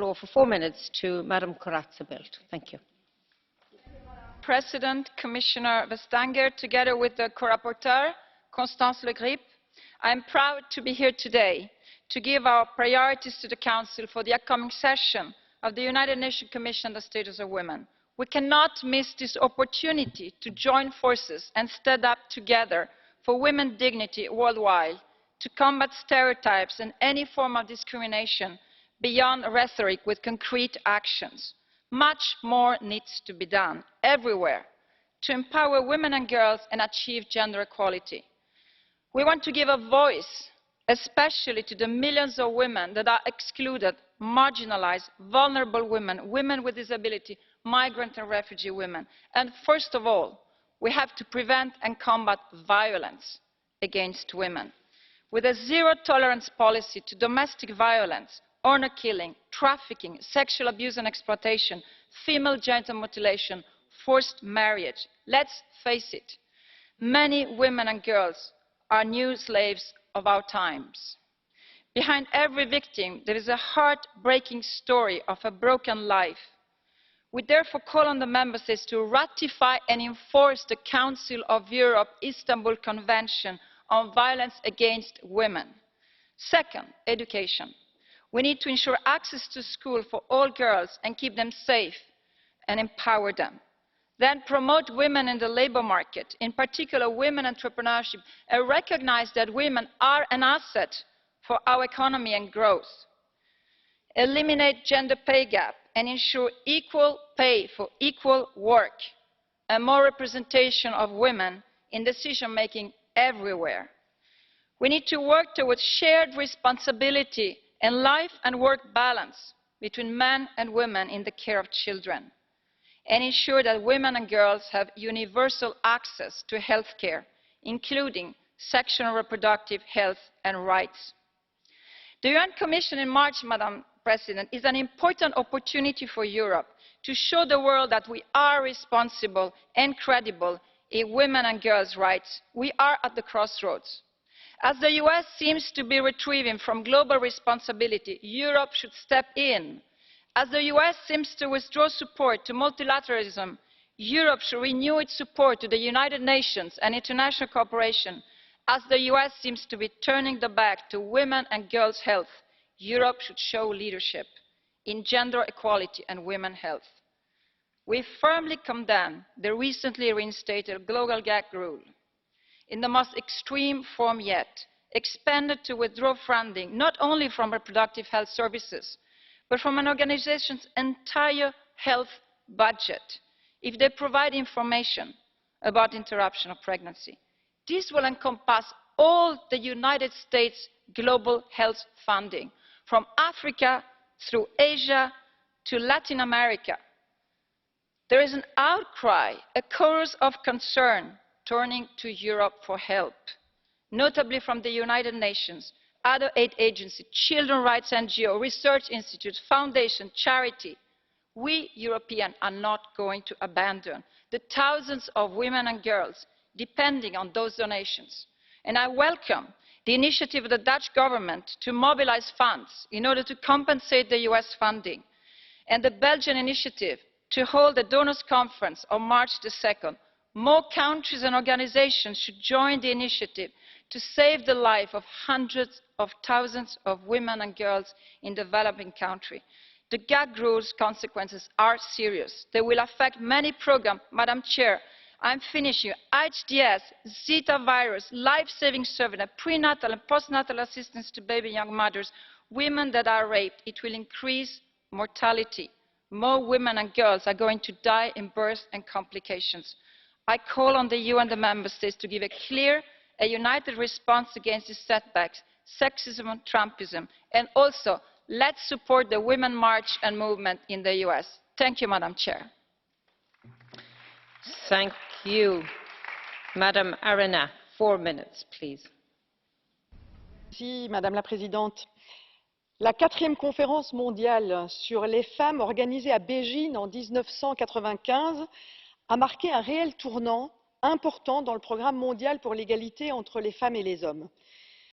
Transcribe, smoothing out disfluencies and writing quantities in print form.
floor for 4 minutes to Maria Corazza Bildt. Thank you. President, Commissioner Vestager, together with the co-rapporteur, Constance Le Grip, I am proud to be here today to give our priorities to the Council for the upcoming session of the United Nations Commission on the Status of Women. We cannot miss this opportunity to join forces and stand up together for women's dignity worldwide, to combat stereotypes and any form of discrimination beyond rhetoric with concrete actions. Much more needs to be done everywhere to empower women and girls and achieve gender equality. We want to give a voice, especially to the millions of women that are excluded, marginalised, vulnerable women, women with disability, migrant and refugee women. And first of all, we have to prevent and combat violence against women. With a zero-tolerance policy to domestic violence, honour killing, trafficking, sexual abuse and exploitation, female genital mutilation, forced marriage. Let's face it, many women and girls are new slaves of our times. Behind every victim, there is a heart-breaking story of a broken life. We therefore call on the Member States to ratify and enforce the Council of Europe Istanbul Convention on Violence Against Women. Second, education. We need to ensure access to school for all girls and keep them safe and empower them. Then promote women in the labour market, in particular women entrepreneurship, and recognise that women are an asset for our economy and growth. Eliminate gender pay gap and ensure equal pay for equal work and more representation of women in decision-making everywhere. We need to work towards shared responsibility and life and work balance between men and women in the care of children, and ensure that women and girls have universal access to health care, including sexual and reproductive health and rights. The UN Commission in March, Madam President, is an important opportunity for Europe to show the world that we are responsible and credible in women and girls' rights. We are at the crossroads. As the US seems to be retrieving from global responsibility, Europe should step in. As the US seems to withdraw support to multilateralism, Europe should renew its support to the United Nations and international cooperation. As the US seems to be turning the back to women and girls' health, Europe should show leadership in gender equality and women's health. We firmly condemn the recently reinstated global gag rule in the most extreme form yet, expanded to withdraw funding not only from reproductive health services, but from an organisation's entire health budget if they provide information about interruption of pregnancy. This will encompass all the United States global health funding, from Africa through Asia to Latin America. There is an outcry, a chorus of concern turning to Europe for help, notably from the United Nations, other aid agencies, children's rights NGOs, research institutes, foundations, charity. We Europeans are not going to abandon the thousands of women and girls depending on those donations. And I welcome the initiative of the Dutch government to mobilise funds in order to compensate the US funding, and the Belgian initiative to hold a donors conference on March the 2nd. More countries and organisations should join the initiative to save the life of hundreds of thousands of women and girls in developing countries. The gag rule's consequences are serious. They will affect many programmes. Madam Chair, I'm finishing. HDS, Zika virus, life-saving service, prenatal and postnatal assistance to baby and young mothers, women that are raped. It will increase mortality. More women and girls are going to die in birth and complications. I call on the EU and the Member States to give a clear, a united response against these setbacks, sexism and Trumpism, and also let's support the Women's March and movement in the US. Thank you, Madam Chair. Thank you. Madam Arena, 4 minutes, please. Merci, Madame la Présidente. La 4e conférence mondiale sur les femmes organisée à Beijing en 1995 a marqué un réel tournant important dans le programme mondial pour l'égalité entre les femmes et les hommes.